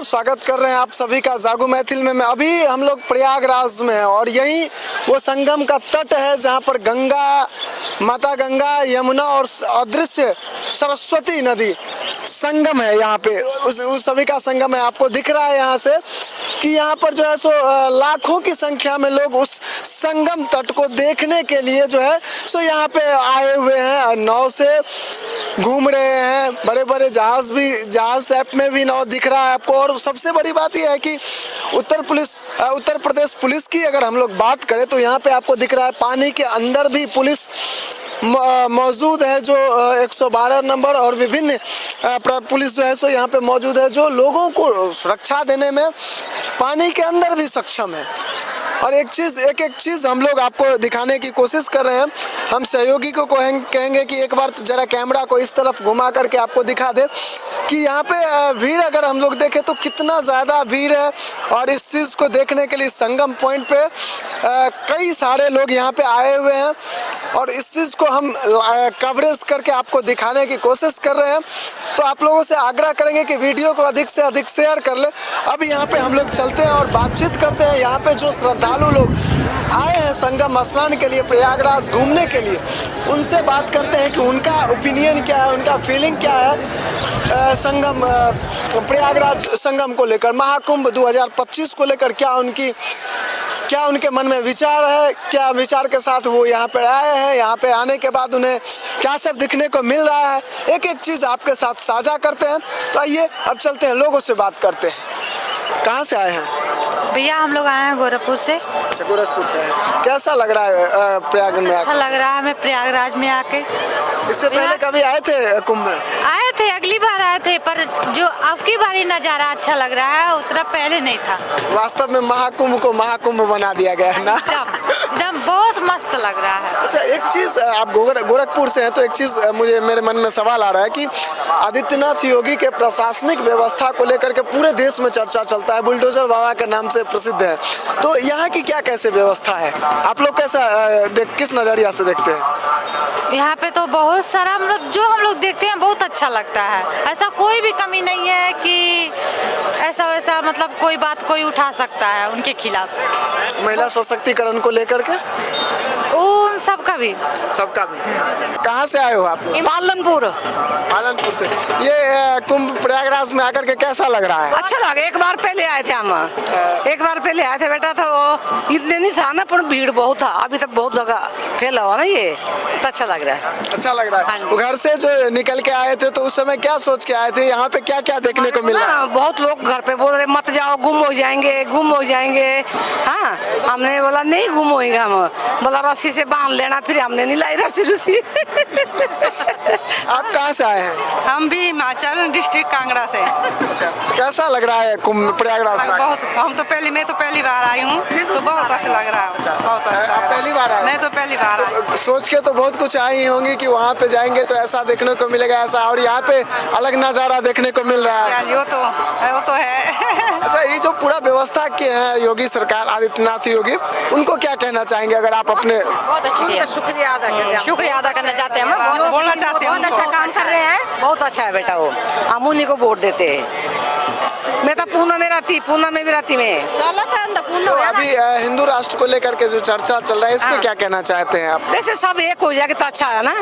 स्वागत कर रहे हैं आप सभी का जागो महफिल में। अभी हम लोग प्रयागराज में हैं और यही वो संगम का तट है जहां पर गंगा माता, गंगा, यमुना और अदृश्य सरस्वती नदी संगम है। यहाँ पे उस सभी का संगम है। आपको दिख रहा है यहाँ से कि यहाँ पर जो है सो लाखों की संख्या में लोग उस संगम तट को देखने के लिए जो है सो यहाँ पे आए हुए हैं। नाव से घूम रहे हैं, बड़े बड़े जहाज टाइप में भी नाव दिख रहा है आपको। और सबसे बड़ी बात यह है कि उत्तर प्रदेश पुलिस की अगर हम लोग बात करें तो यहाँ पे आपको दिख रहा है पानी के अंदर भी पुलिस मौजूद है, जो 112 नंबर और विभिन्न पुलिस जो है सो यहाँ पे मौजूद है, जो लोगों को सुरक्षा देने में पानी के अंदर भी सक्षम है। और एक चीज़ हम लोग आपको दिखाने की कोशिश कर रहे हैं। हम सहयोगी को कहेंगे कि एक बार जरा कैमरा को इस तरफ घुमा करके आपको दिखा दे कि यहाँ पे भीड़ अगर हम लोग देखें तो कितना ज़्यादा भीड़ है। और इस चीज़ को देखने के लिए संगम पॉइंट पे कई सारे लोग यहाँ पे आए हुए हैं और इस चीज़ को हम कवरेज करके आपको दिखाने की कोशिश कर रहे हैं। तो आप लोगों से आग्रह करेंगे कि वीडियो को अधिक से अधिक शेयर कर ले। अब यहाँ पे हम लोग चलते हैं और बातचीत करते हैं। यहाँ पे जो श्रद्धालु लोग आए हैं संगम स्नान के लिए, प्रयागराज घूमने के लिए, उनसे बात करते हैं कि उनका ओपिनियन क्या है, उनका फीलिंग क्या है संगम प्रयागराज संगम को लेकर, महाकुंभ 2025 को लेकर क्या उनके मन में विचार है, क्या विचार के साथ वो यहाँ पे आए हैं, यहाँ पे आने के बाद उन्हें क्या सब दिखने को मिल रहा है, एक एक चीज़ आपके साथ साझा करते हैं। तो आइए अब चलते हैं, लोगों से बात करते हैं। कहाँ से आए हैं भैया? हम लोग आए हैं गोरखपुर से। अच्छा, गोरखपुर से हैं। कैसा लग रहा है प्रयाग में? अच्छा लग रहा है हमें प्रयागराज में आके। इससे पहले कभी आए थे कुंभ में? आए थे, अगली बार आए थे, पर जो अब की बारी नज़ारा अच्छा लग रहा है, उतना पहले नहीं था। वास्तव में महाकुंभ को महाकुंभ बना दिया गया है ना। एकदम बहुत मस्त लग रहा है। अच्छा, एक चीज़, आप गोरखपुर से हैं तो एक चीज़ मेरे मन में सवाल आ रहा है कि आदित्यनाथ योगी के प्रशासनिक व्यवस्था को लेकर के पूरे देश में चर्चा चलता है, बुलडोजर बाबा के नाम से प्रसिद्ध है। तो यहाँ की क्या कैसे व्यवस्था है, आप लोग कैसा किस नज़रिया से देखते हैं? यहाँ पे तो बहुत सारा, मतलब जो हम लोग देखते हैं बहुत अच्छा लगता है। ऐसा कोई भी कमी नहीं है कि ऐसा वैसा, मतलब कोई बात कोई उठा सकता है उनके खिलाफ। महिला सशक्तिकरण को लेकर के उन सबका भी कहाँ से आए हो आप लोग? पालनपुर से। ये कुंभ प्रयागराज में आकर के कैसा लग रहा है? अच्छा लगा। एक बार पहले आए थे बेटा, तो इतने नहीं था ना, पर भीड़ बहुत था। अभी तक बहुत जगह फैला हुआ ना, ये तो अच्छा लग रहा है। अच्छा लग रहा है। घर से जो निकल के आए थे तो उस समय क्या सोच के आए थे? यहाँ पे क्या क्या देखने को मिला? बहुत लोग घर पे बोल रहे मत जाओ, गुम हो जाएंगे। हाँ, हमने बोला नहीं गुम होएगा। हम बोला रस्सी से बांध लेना, फिर हमने नहीं लाई रस्सी। आप कहाँ से आए हैं? हम भी हिमाचल डिस्ट्रिक्ट कांगड़ा से। अच्छा, कैसा लग रहा है कुंभ प्रयागराज में? बहुत, मैं तो पहली बार आई हूँ, तो बहुत अच्छा लग रहा है। बहुत अच्छा। आप पहली बार आए? मैं तो पहली बार आई। सोच के तो बहुत कुछ आई होंगी कि वहाँ पे जाएंगे तो ऐसा देखने को मिलेगा ऐसा, और यहाँ पे अलग नज़ारा देखने को मिल रहा है। वो तो है। अच्छा, ये जो पूरा व्यवस्था के हैं योगी सरकार, आदित्यनाथ योगी, उनको क्या कहना चाहेंगे अगर आप अपने? बहुत अच्छा, शुक्रिया अदा करना चाहते हैं। हम बोलना चाहते हैं, बहुत अच्छा काम कर रहे हैं। बहुत अच्छा है बेटा, वो हम उन्हीं को वोट देते हैं। मैं तो पूना में भी रहती में चला था। तो अभी हिंदू राष्ट्र को लेकर के जो चर्चा चल रहा है, इस पे क्या कहना चाहते हैं आप? वैसे सब एक हो जाएगा तो अच्छा है ना,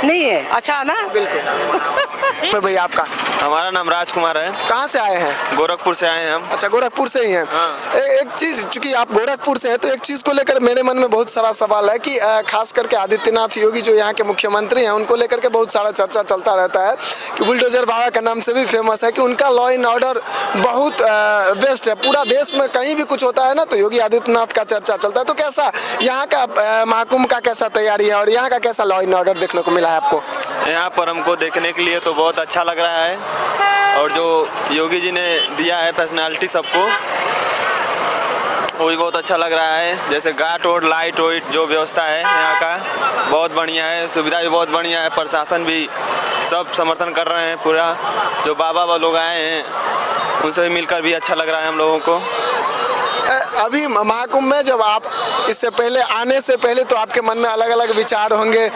नहीं है? अच्छा है ना, बिल्कुल। भैया आपका? हमारा नाम राजकुमार है। कहाँ से आए हैं? गोरखपुर से आए हैं हम। अच्छा, गोरखपुर से ही हैं। हाँ। एक चीज, चूंकि आप गोरखपुर से हैं तो एक चीज को लेकर मेरे मन में बहुत सारा सवाल है कि खास करके आदित्यनाथ योगी जो यहाँ के मुख्यमंत्री हैं, उनको लेकर के बहुत सारा चर्चा चलता रहता है कि बुलडोजर बाबा के नाम से भी फेमस है कि उनका लॉ एंड ऑर्डर बहुत बेस्ट है। पूरा देश में कहीं भी कुछ होता है ना तो योगी आदित्यनाथ का चर्चा चलता है। तो कैसा यहाँ का महाकुंभ का कैसा तैयारी है और यहाँ का कैसा लॉ एंड ऑर्डर देखने को मिला है आपको? यहाँ पर हमको देखने के लिए तो बहुत अच्छा लग रहा है, और जो योगी जी ने दिया है पर्सनालिटी सबको, वो भी बहुत अच्छा लग रहा है। जैसे घाट और लाइट वाइट जो व्यवस्था है यहाँ का बहुत बढ़िया है, सुविधा भी बहुत बढ़िया है, प्रशासन भी सब समर्थन कर रहे हैं पूरा। जो बाबा लोग आए हैं उनसे भी मिलकर भी अच्छा लग रहा है हम लोगों को। अभी महाकुंभ में जब आप इससे पहले आने से पहले तो आपके मन में अलग अलग विचार होंगे,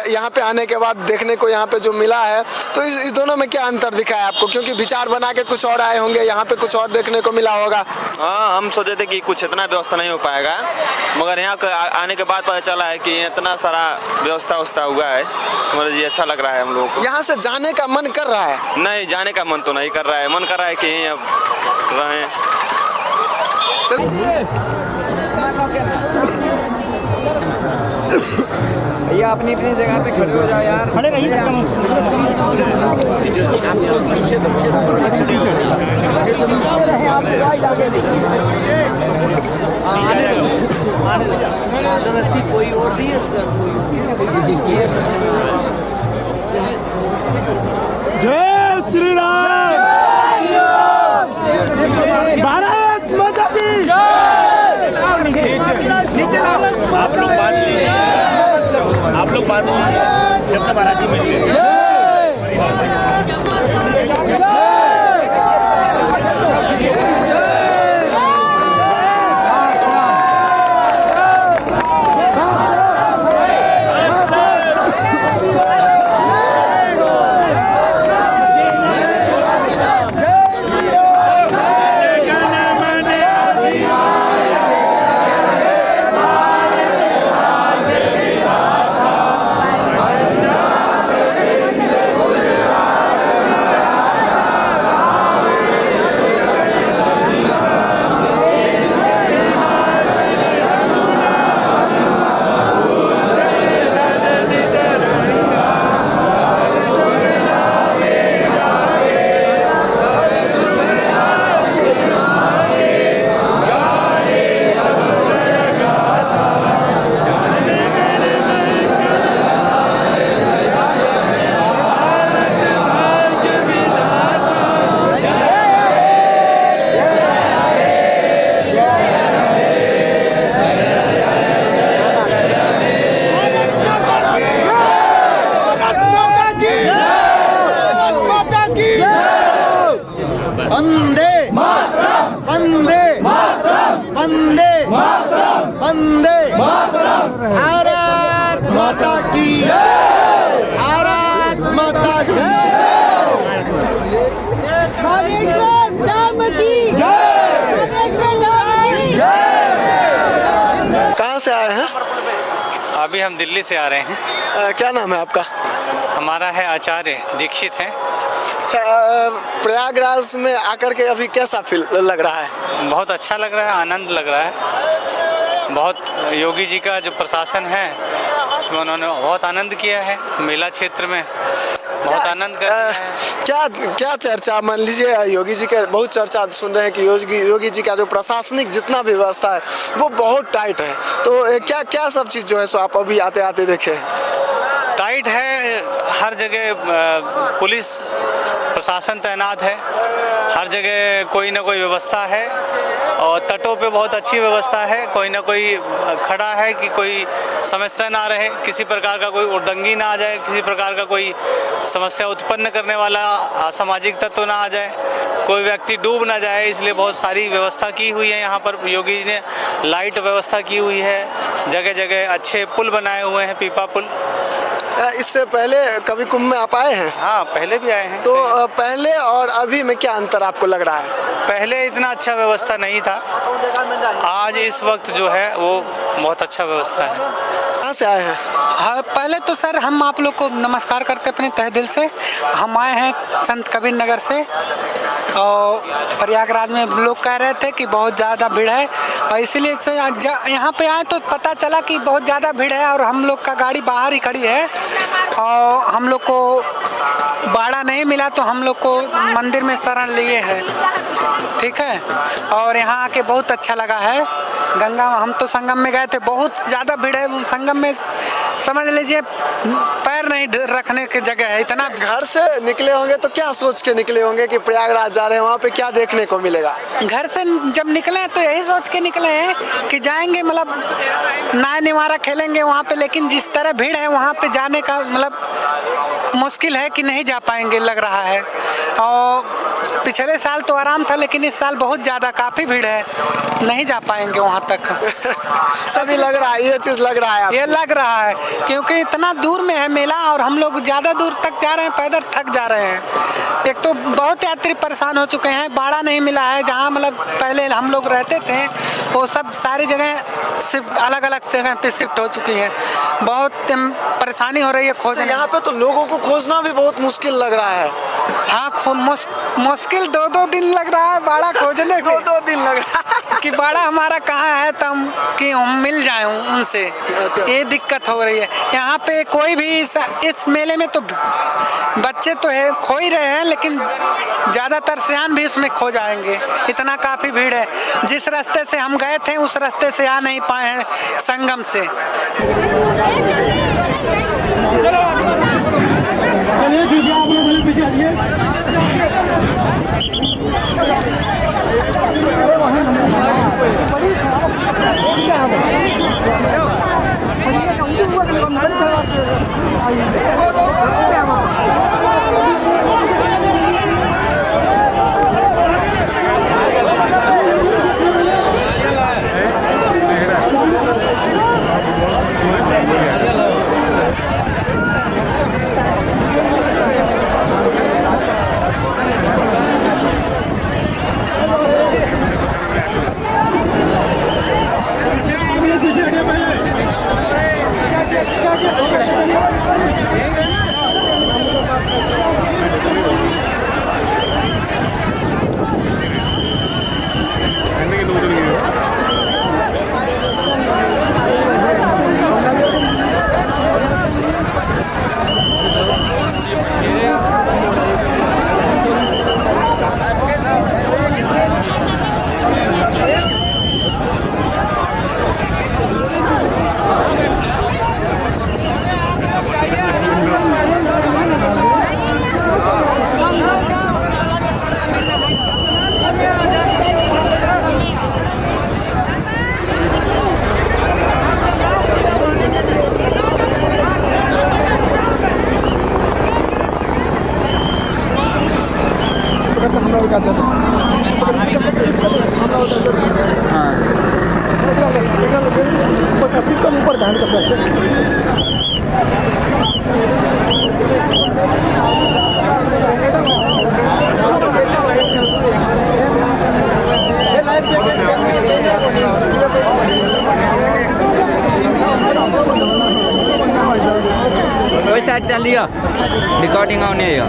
यहाँ पे आने के बाद देखने को यहाँ पे जो मिला है तो इस दोनों में क्या अंतर दिखा है आपको? क्योंकि विचार बना के कुछ और आए होंगे, यहाँ पे कुछ और देखने को मिला होगा। हाँ, हम सोचे थे कि कुछ इतना व्यवस्था नहीं हो पाएगा, मगर यहाँ आने के बाद पता चला है कि इतना सारा व्यवस्था हुआ है, मतलब ये अच्छा लग रहा है हम लोगों को। यहाँ से जाने का मन कर रहा है? नहीं, जाने का मन तो नहीं कर रहा है, मन कर रहा है कि यहीं अब रहें। भैया अपनी अपनी जगह पे खड़े हो जाओ यार, खड़े रहिए। आप लोग पीछे कोई और नहीं है। जय श्री राम, भारत माता की आप लोग बाद में जनता महाराज जी मिलते वंदे मातरम, वंदे मातरम, वंदे मातरम, वंदे मातरम। भारत माता की जय, भारत माता की बागेश्वर धाम की जय, बागेश्वर धाम की जय। कहाँ से आए हैं? अभी हम दिल्ली से आ रहे हैं। क्या नाम है आपका? हमारा है आचार्य दीक्षित है। अच्छा, प्रयागराज में आकर के अभी कैसा फील लग रहा है? बहुत अच्छा लग रहा है, आनंद लग रहा है। बहुत योगी जी का जो प्रशासन है उसमें उन्होंने बहुत आनंद किया है, मेला क्षेत्र में बहुत आनंद कर रहे हैं। क्या चर्चा, मान लीजिए योगी जी के बहुत चर्चा सुन रहे हैं कि योगी जी का जो प्रशासनिक जितना भी व्यवस्था है वो बहुत टाइट है, तो क्या क्या सब चीज़ जो है सो आप अभी आते आते देखे? टाइट है, हर जगह पुलिस प्रशासन तैनात है, हर जगह कोई ना कोई व्यवस्था है और तटों पे बहुत अच्छी व्यवस्था है। कोई ना कोई खड़ा है कि कोई समस्या ना रहे, किसी प्रकार का कोई उर्दंगी ना आ जाए, किसी प्रकार का कोई समस्या उत्पन्न करने वाला असामाजिक तत्व ना आ जाए, कोई व्यक्ति डूब ना जाए, इसलिए बहुत सारी व्यवस्था की हुई है। यहाँ पर योगी जी ने लाइट व्यवस्था की हुई है, जगह जगह अच्छे पुल बनाए हुए हैं, पीपा पुल। इससे पहले कभी कुंभ में आप आए हैं? हाँ, पहले भी आए हैं। तो पहले और अभी में क्या अंतर आपको लग रहा है? पहले इतना अच्छा व्यवस्था नहीं था, आज इस वक्त जो है वो बहुत अच्छा व्यवस्था है। कहाँ से आए हैं? हाँ, पहले तो सर हम आप लोग को नमस्कार करते अपने तहे दिल से। हम आए हैं संत कबीर नगर से और प्रयागराज में लोग कह रहे थे कि बहुत ज़्यादा भीड़ है और इसीलिए से यहाँ पे आए तो पता चला कि बहुत ज़्यादा भीड़ है और हम लोग का गाड़ी बाहर ही खड़ी है और हम लोग को भाड़ा नहीं मिला तो हम लोग को मंदिर में शरण लिए है, ठीक है। और यहाँ आके बहुत अच्छा लगा है। गंगा हम तो संगम में गए थे, बहुत ज़्यादा भीड़ है संगम में, समझ लीजिए पैर नहीं रखने की जगह है इतना। घर से निकले होंगे तो क्या सोच के निकले होंगे कि प्रयागराज जा रहे हैं, वहाँ पे क्या देखने को मिलेगा? घर से जब निकले हैं तो यही सोच के निकले हैं कि जाएंगे, मतलब नाय निवारा खेलेंगे वहाँ पे, लेकिन जिस तरह भीड़ है वहाँ पे जाने का मतलब मुश्किल है कि नहीं जा पाएंगे लग रहा है। और पिछले साल तो आराम था, लेकिन इस साल बहुत ज़्यादा काफ़ी भीड़ है, नहीं जा पाएंगे वहाँ तक। सभी लग रहा है, ये चीज़ लग रहा है आपको? ये लग रहा है क्योंकि इतना दूर में है मेला और हम लोग ज़्यादा दूर तक जा रहे हैं, पैदल थक जा रहे हैं। एक तो बहुत यात्री परेशान हो चुके हैं, भाड़ा नहीं मिला है, जहाँ मतलब पहले हम लोग रहते थे वो सब सारी जगह सिर्फ अलग अलग जगह पे शिफ्ट हो चुकी है। बहुत परेशानी हो रही है खोजने। यहाँ पे तो लोगों को खोजना भी बहुत मुश्किल लग रहा है। हाँ, मुश्किल 2-2 दिन लग रहा है भाड़ा खोजने को। 2-2 दिन लग रहा है कि भाड़ा हमारा कहाँ है तो हम मिल जाएं उनसे, ये दिक्कत हो रही है। यहाँ पे कोई भी इस मेले में तो बच्चे तो है खो ही रहे हैं, लेकिन ज़्यादातर सियान भी उसमें खो जाएंगे, इतना काफ़ी भीड़ है। जिस रास्ते से हम गए थे उस रास्ते से आ नहीं पाए हैं संगम से। वही साइड चल लियो रिकॉर्डिंग आने आयो।